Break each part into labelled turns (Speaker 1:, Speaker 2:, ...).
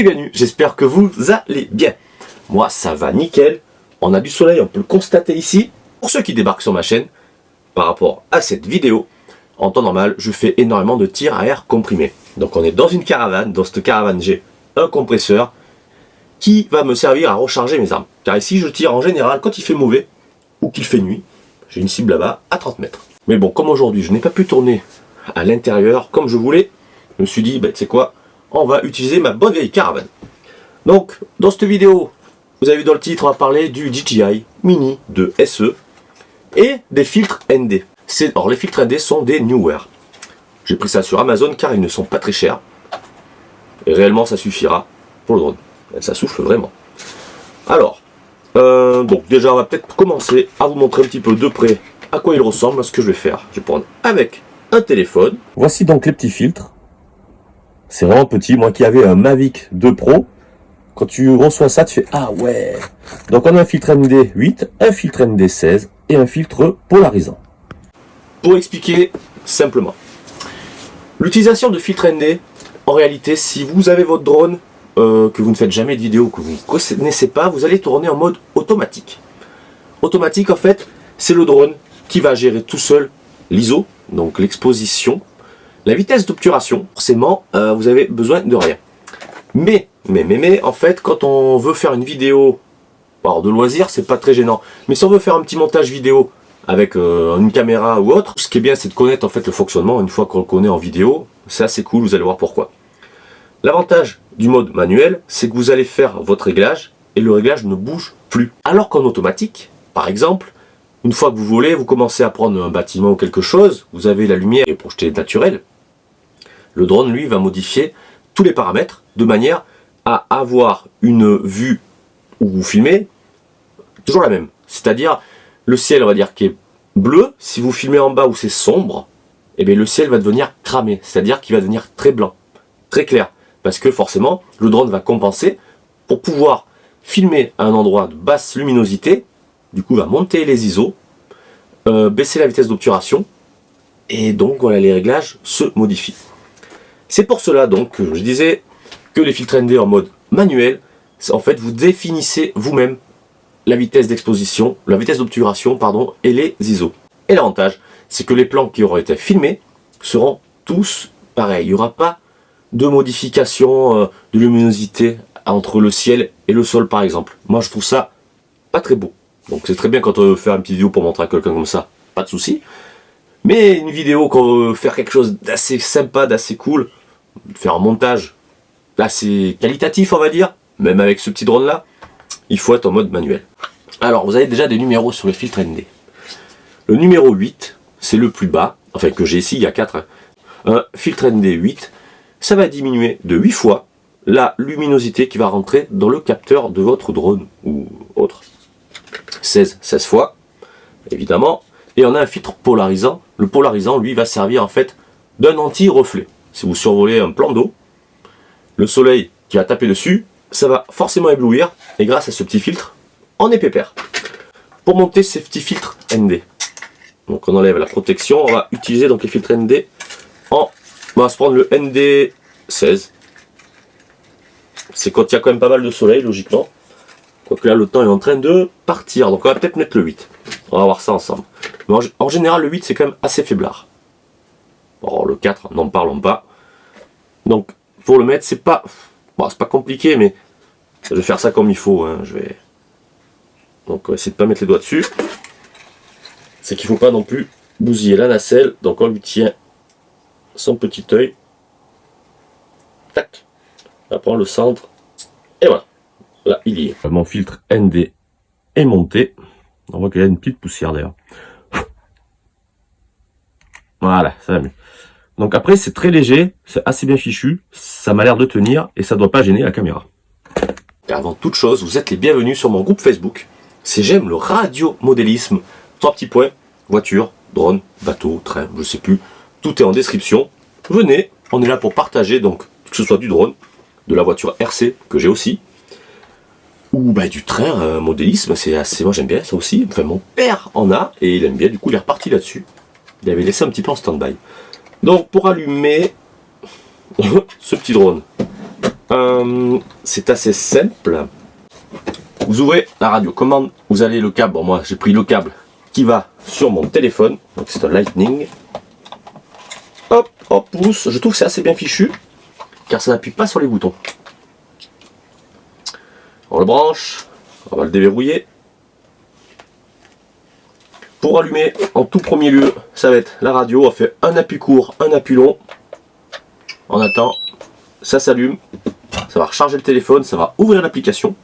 Speaker 1: et bienvenue, j'espère que vous allez bien. Moi ça va nickel, on a du soleil, on peut le constater ici. Pour ceux qui débarquent sur ma chaîne, par rapport à cette vidéo, en temps normal, je fais énormément de tir à air comprimé. Donc on est dans une caravane, dans cette caravane j'ai un compresseur qui va me servir à recharger mes armes. Car ici je tire en général quand il fait mauvais ou qu'il fait nuit. J'ai une cible là-bas à 30 mètres. Mais bon, comme aujourd'hui je n'ai pas pu tourner à l'intérieur comme je voulais, je me suis dit, tu sais quoi, on va utiliser ma bonne vieille caravane. Donc, dans cette vidéo, vous avez vu dans le titre, on va parler du DJI Mini de SE et des filtres ND. Alors, les filtres ND sont des Neewer. J'ai pris ça sur Amazon car ils ne sont pas très chers. Et réellement, ça suffira pour le drone. Ça souffle vraiment. Alors, donc déjà, on va peut-être commencer à vous montrer un petit peu de près à quoi il ressemble. Ce que je vais faire, je vais prendre avec un téléphone. Voici donc les petits filtres. C'est vraiment petit. Moi qui avais un Mavic 2 Pro, quand tu reçois ça, tu fais ah ouais. Donc on a un filtre ND 8, un filtre ND 16 et un filtre polarisant. Pour expliquer simplement, l'utilisation de filtre ND, en réalité, si vous avez votre drone, que vous ne faites jamais de vidéo, que vous ne connaissez pas, vous allez tourner en mode automatique. Automatique, en fait, c'est le drone qui va gérer tout seul l'ISO, donc l'exposition, la vitesse d'obturation. Forcément, vous avez besoin de rien. Mais, en fait, quand on veut faire une vidéo, alors de loisir, c'est pas très gênant. Mais si on veut faire un petit montage vidéo avec une caméra ou autre, ce qui est bien, c'est de connaître en fait le fonctionnement. Une fois qu'on le connaît en vidéo, c'est assez cool, vous allez voir pourquoi. L'avantage du mode manuel, c'est que vous allez faire votre réglage et le réglage ne bouge plus. Alors qu'en automatique, par exemple, une fois que vous volez, vous commencez à prendre un bâtiment ou quelque chose, vous avez la lumière qui est projetée naturelle. Le drone, lui, va modifier tous les paramètres de manière à avoir une vue où vous filmez toujours la même. C'est-à-dire, le ciel, on va dire, qui est bleu. Si vous filmez en bas où c'est sombre, eh bien, le ciel va devenir cramé. C'est-à-dire qu'il va devenir très blanc, très clair. Parce que forcément, le drone va compenser pour pouvoir filmer à un endroit de basse luminosité. Du coup, va monter les ISO, baisser la vitesse d'obturation. Et donc, voilà, les réglages se modifient. C'est pour cela donc que je disais que les filtres ND en mode manuel, en fait vous définissez vous-même la vitesse d'exposition, la vitesse d'obturation pardon, et les ISO. Et l'avantage, c'est que les plans qui auront été filmés seront tous pareils. Il n'y aura pas de modification de luminosité entre le ciel et le sol par exemple. Moi je trouve ça pas très beau. Donc c'est très bien quand on veut faire une petite vidéo pour montrer à quelqu'un comme ça, pas de souci. Mais une vidéo quand on veut faire quelque chose d'assez sympa, d'assez cool, faire un montage assez qualitatif on va dire, même avec ce petit drone là, il faut être en mode manuel. Alors vous avez déjà des numéros sur les filtres ND. Le numéro 8, c'est le plus bas, enfin que j'ai ici, il y a 4. Un filtre ND 8, ça va diminuer de 8 fois la luminosité qui va rentrer dans le capteur de votre drone ou autre. 16 fois, évidemment. Et on a un filtre polarisant. Le polarisant, lui, va servir en fait d'un anti-reflet. Si vous survolez un plan d'eau, le soleil qui va taper dessus, ça va forcément éblouir. Et grâce à ce petit filtre, on est pépère. Pour monter ces petits filtres ND, donc on enlève la protection. On va utiliser donc les filtres ND. On va se prendre le ND 16. C'est quand il y a quand même pas mal de soleil, logiquement. Quoique là, le temps est en train de partir. Donc on va peut-être mettre le 8. On va voir ça ensemble. Mais en général, le 8, c'est quand même assez faiblard. Bon, le 4, n'en parlons pas. Donc, pour le mettre, c'est pas... Bon, c'est pas compliqué, mais... Je vais faire ça comme il faut. Hein. Donc, on va essayer de ne pas mettre les doigts dessus. C'est qu'il ne faut pas non plus bousiller la nacelle. Donc, on lui tient son petit œil. Tac. Après, on le centre. Et voilà. Là, il y est. Mon filtre ND est monté. On voit qu'il y a une petite poussière d'ailleurs. Voilà, ça va mieux. Donc après, c'est très léger, c'est assez bien fichu, ça m'a l'air de tenir et ça ne doit pas gêner la caméra. Et avant toute chose, vous êtes les bienvenus sur mon groupe Facebook. C'est J'aime le radiomodélisme. 3 petits points, voiture, drone, bateau, train, je sais plus. Tout est en description. Venez, on est là pour partager, donc que ce soit du drone, de la voiture RC que j'ai aussi, ou du train, modélisme, c'est assez... Moi j'aime bien ça aussi. Enfin mon père en a et il aime bien, du coup il est reparti là-dessus. Il avait laissé un petit peu en stand-by. Donc pour allumer ce petit drone, C'est assez simple. Vous ouvrez la radiocommande, vous allez le câble, bon moi j'ai pris le câble qui va sur mon téléphone, donc c'est un Lightning. Hop, on pousse, je trouve que c'est assez bien fichu, car ça n'appuie pas sur les boutons. On le branche, on va le déverrouiller. Pour allumer, en tout premier lieu, ça va être la radio, on fait un appui court, un appui long. On attend, ça s'allume, ça va recharger le téléphone, ça va ouvrir l'application.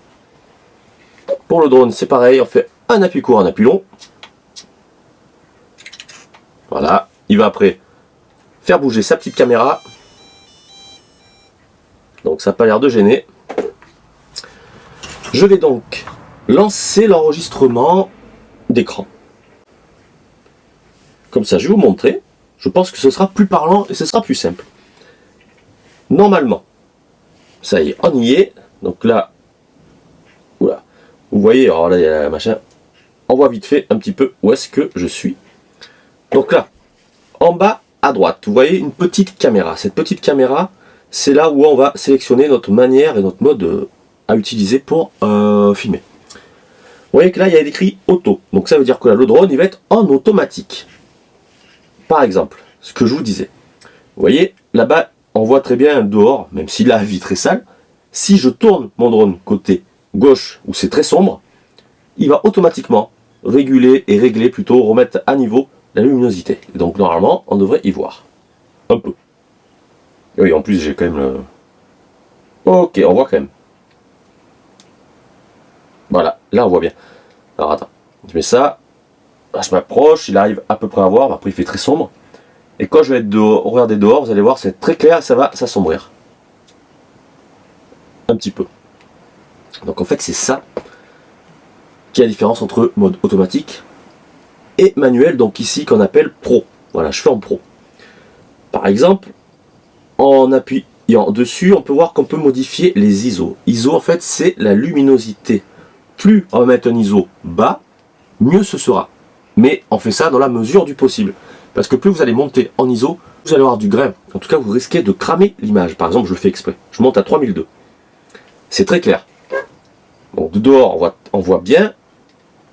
Speaker 1: Pour le drone, c'est pareil, on fait un appui court, un appui long. Voilà, il va après faire bouger sa petite caméra. Donc ça n'a pas l'air de gêner. Je vais donc lancer l'enregistrement d'écran. Comme ça, je vais vous montrer. Je pense que ce sera plus parlant et ce sera plus simple. Normalement, ça y est, on y est. Donc là, oula, vous voyez, alors là il y a machin. On voit vite fait un petit peu où est-ce que je suis. Donc là, en bas à droite, vous voyez une petite caméra. Cette petite caméra, c'est là où on va sélectionner notre manière et notre mode à utiliser pour filmer. Vous voyez que là, il y a écrit auto. Donc ça veut dire que là, le drone, il va être en automatique. Par exemple, ce que je vous disais. Vous voyez, là-bas, on voit très bien dehors, même si la vitre est sale. Si je tourne mon drone côté gauche, où c'est très sombre, il va automatiquement réguler et régler, plutôt remettre à niveau la luminosité. Et donc normalement, on devrait y voir. Un peu. Et oui, en plus, j'ai quand même le... Ok, on voit quand même. Voilà, là on voit bien. Alors attends, je mets ça. Là, je m'approche, il arrive à peu près à voir. Après, il fait très sombre. Et quand je vais être dehors, regarder dehors, vous allez voir, c'est très clair, ça va s'assombrir. Un petit peu. Donc en fait, c'est ça qui est la différence entre mode automatique et manuel, donc ici qu'on appelle pro. Voilà, je fais en pro. Par exemple, en appuyant dessus, on peut voir qu'on peut modifier les ISO. ISO, en fait, c'est la luminosité. Plus on va mettre un ISO bas, mieux ce sera. Mais on fait ça dans la mesure du possible. Parce que plus vous allez monter en ISO, vous allez avoir du grain. En tout cas, vous risquez de cramer l'image. Par exemple, je le fais exprès. Je monte à 3002. C'est très clair. Donc de dehors, on voit bien.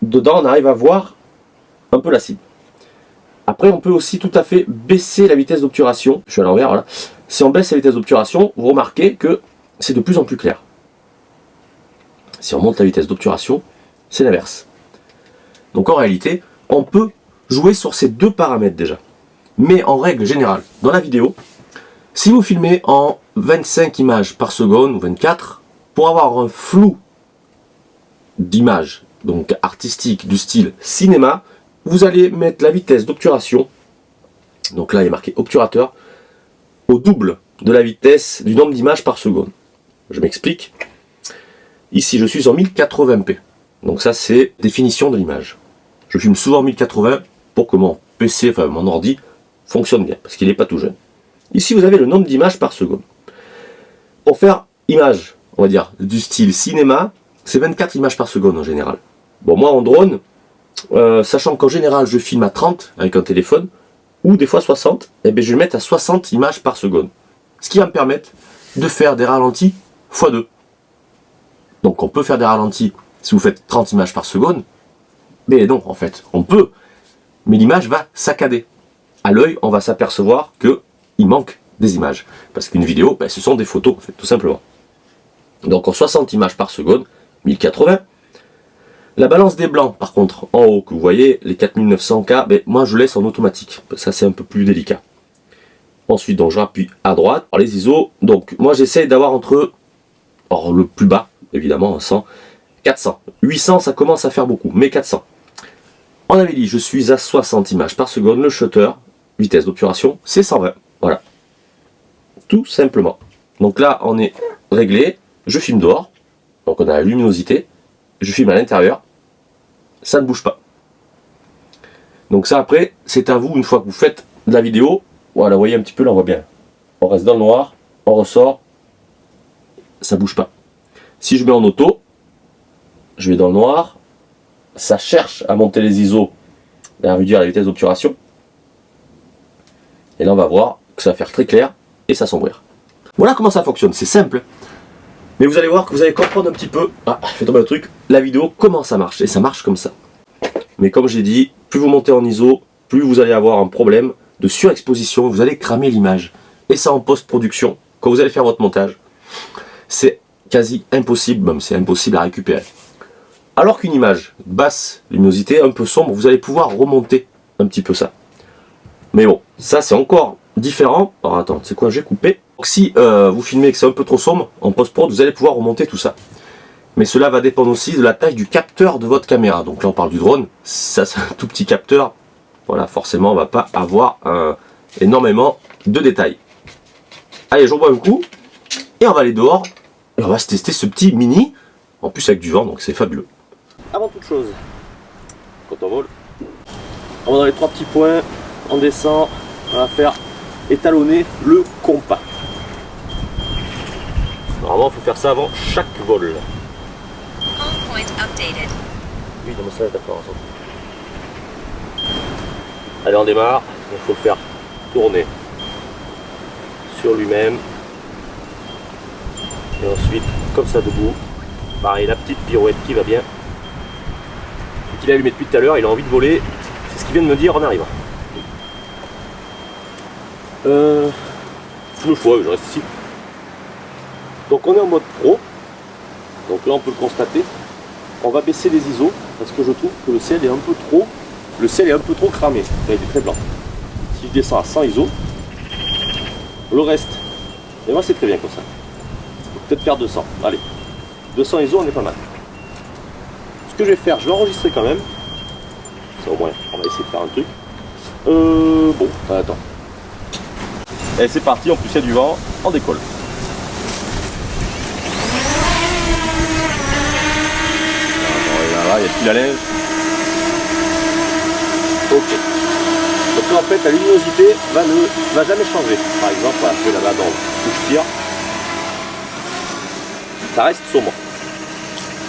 Speaker 1: Dedans, on arrive à voir un peu la cible. Après, on peut aussi tout à fait baisser la vitesse d'obturation. Je suis à l'envers, voilà. Si on baisse la vitesse d'obturation, vous remarquez que c'est de plus en plus clair. Si on monte la vitesse d'obturation, c'est l'inverse. Donc en réalité, on peut jouer sur ces deux paramètres déjà. Mais en règle générale, dans la vidéo, si vous filmez en 25 images par seconde ou 24, pour avoir un flou d'image, donc artistique du style cinéma, vous allez mettre la vitesse d'obturation, donc là il est marqué obturateur, au double de la vitesse du nombre d'images par seconde. Je m'explique. Ici je suis en 1080p, donc ça c'est définition de l'image. Je filme souvent en 1080 pour que mon PC, enfin mon ordi, fonctionne bien, parce qu'il n'est pas tout jeune. Ici vous avez le nombre d'images par seconde. Pour faire image, on va dire, du style cinéma, c'est 24 images par seconde en général. Bon, moi en drone, sachant qu'en général je filme à 30 avec un téléphone, ou des fois 60, eh bien, je vais mettre à 60 images par seconde. Ce qui va me permettre de faire des ralentis x2. Donc on peut faire des ralentis si vous faites 30 images par seconde, mais non, en fait, on peut, mais l'image va saccader. À l'œil, on va s'apercevoir qu'il manque des images. Parce qu'une vidéo, ben, ce sont des photos, en fait, tout simplement. Donc en 60 images par seconde, 1080. La balance des blancs, par contre, en haut, que vous voyez, les 4900K, ben, moi je laisse en automatique. Ça c'est un peu plus délicat. Ensuite, donc, je rappuie à droite. Alors, les ISO, donc moi j'essaie d'avoir entre, alors le plus bas, évidemment, 100, 400. 800, ça commence à faire beaucoup, mais 400. On avait dit, je suis à 60 images par seconde. Le shutter, vitesse d'obturation, c'est 120. Voilà. Tout simplement. Donc là, on est réglé. Je filme dehors. Donc on a la luminosité. Je filme à l'intérieur. Ça ne bouge pas. Donc ça, après, c'est à vous, une fois que vous faites de la vidéo. Voilà, vous voyez un petit peu, là, on voit bien. On reste dans le noir. On ressort. Ça ne bouge pas. Si je mets en auto, je vais dans le noir. Ça cherche à monter les ISO et à réduire la vitesse d'obturation. Et là on va voir que ça va faire très clair et s'assombrir. Voilà comment ça fonctionne, c'est simple. Mais vous allez voir que vous allez comprendre un petit peu, je fais tomber le truc, la vidéo, comment ça marche. Et ça marche comme ça. Mais comme j'ai dit, plus vous montez en ISO, plus vous allez avoir un problème de surexposition, vous allez cramer l'image. Et ça en post-production, quand vous allez faire votre montage, c'est quasi impossible, même c'est impossible à récupérer. Alors qu'une image basse luminosité, un peu sombre, vous allez pouvoir remonter un petit peu ça. Mais bon, ça c'est encore différent. Alors attends, c'est quoi, j'ai coupé. Donc si vous filmez que c'est un peu trop sombre, en post-prod, vous allez pouvoir remonter tout ça. Mais cela va dépendre aussi de la taille du capteur de votre caméra. Donc là on parle du drone, ça c'est un tout petit capteur. Voilà, forcément on va pas avoir énormément de détails. Allez, j'en bois un coup, et on va aller dehors, et on va se tester ce petit mini, en plus avec du vent, donc c'est fabuleux. Avant toute chose, quand on vole, on va dans les 3 petits points, on descend, on va faire étalonner le compas. Normalement, il faut faire ça avant chaque vol. Oui, non, mais ça, d'accord. Allez, on démarre. Il faut le faire tourner sur lui-même. Et ensuite, comme ça, debout. Pareil, la petite pirouette qui va bien. Et qu'il a allumé depuis tout à l'heure, il a envie de voler. C'est ce qu'il vient de me dire en arrivant. Le choix, je reste ici. Donc on est en mode pro. Donc là on peut le constater. On va baisser les ISO parce que je trouve que le ciel est un peu trop. Le ciel est un peu trop cramé. Là, il est très blanc. Si je descends à 100 ISO, le reste. Et moi c'est très bien comme ça. Peut-être faire 200. Allez. 200 ISO, on est pas mal. Ce que je vais faire, je vais enregistrer quand même. Ça au moins, on va essayer de faire un truc. Bon, attends. Et c'est parti, en plus il y a du vent, on décolle. Là, il y a plus la neige. Ok. Donc là en fait la luminosité va jamais changer. Par exemple, voilà, je vais là-bas dans où je tire. Ça reste sombre.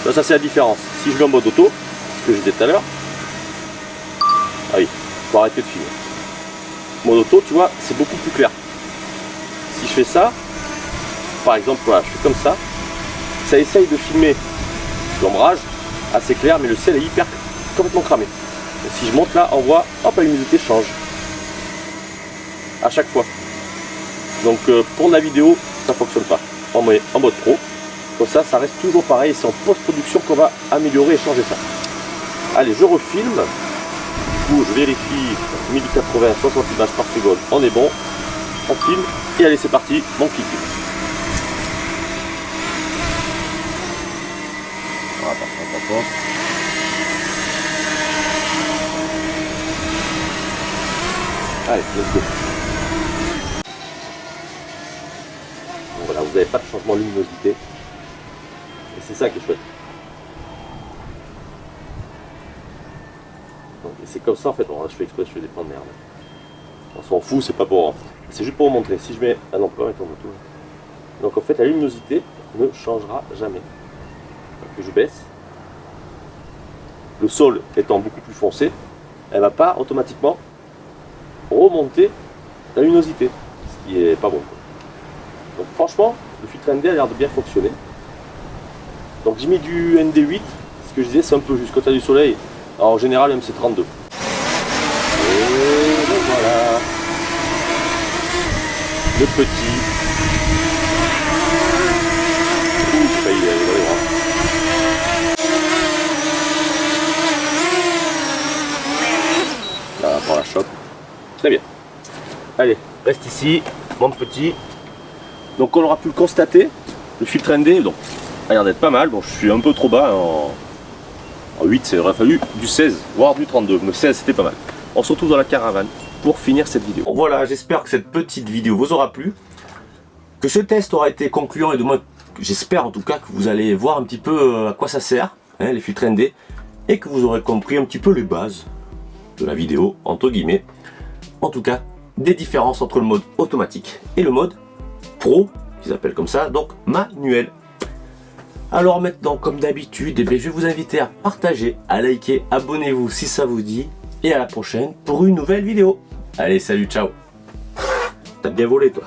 Speaker 1: Là, ça c'est la différence. Si je vais en mode auto, ce que je disais tout à l'heure. Ah oui, il faut arrêter de filmer. Mode auto, tu vois, c'est beaucoup plus clair. Si je fais ça, par exemple, voilà, je fais comme ça essaye de filmer l'ombrage assez clair, mais le ciel est complètement cramé. Et si je monte là, on voit, hop, la luminosité change à chaque fois. Donc pour la vidéo, ça fonctionne pas en mode pro. Comme ça reste toujours pareil. C'est en post-production qu'on va améliorer et changer ça. Allez, je refilme. Du coup, je vérifie 1080, 60 images par seconde. On est bon. On filme. Et allez, c'est parti. Mon clic. Attends. Allez, let's go. Donc voilà, vous n'avez pas de changement de luminosité. Et c'est ça qui est chouette. Donc, et c'est comme ça en fait. Bon, là, je fais exprès, je fais des plans de merde. On s'en fout, c'est pas pour. C'est juste pour vous montrer. Si je mets. Ah non, pas mettre en moto. Donc en fait, la luminosité ne changera jamais. Donc je baisse. Le sol étant beaucoup plus foncé, elle ne va pas automatiquement remonter la luminosité, ce qui est pas bon. Donc franchement, le filtre ND a l'air de bien fonctionner. Donc j'ai mis du ND8, ce que je disais, c'est un peu juste quand tu as du soleil. Alors en général, même c'est 32. Et voilà. Le petit. Ça y est, il est dans les bras. Là, pour la chope. Très bien. Allez, reste ici, mon petit. Donc on aura pu le constater, le filtre ND, donc, a l'air d'être pas mal. Bon, je suis un peu trop bas, en 8, il aurait fallu du 16, voire du 32, mais 16 c'était pas mal. On se retrouve dans la caravane pour finir cette vidéo. Voilà, j'espère que cette petite vidéo vous aura plu, que ce test aura été concluant et de moi, j'espère en tout cas que vous allez voir un petit peu à quoi ça sert, hein, les filtres ND, et que vous aurez compris un petit peu les bases de la vidéo, entre guillemets. En tout cas, des différences entre le mode automatique et le mode pro, qu'ils appellent comme ça, donc manuel. Alors maintenant, comme d'habitude, je vais vous inviter à partager, à liker, abonnez-vous si ça vous dit, et à la prochaine pour une nouvelle vidéo. Allez, salut, ciao. T'as bien volé toi.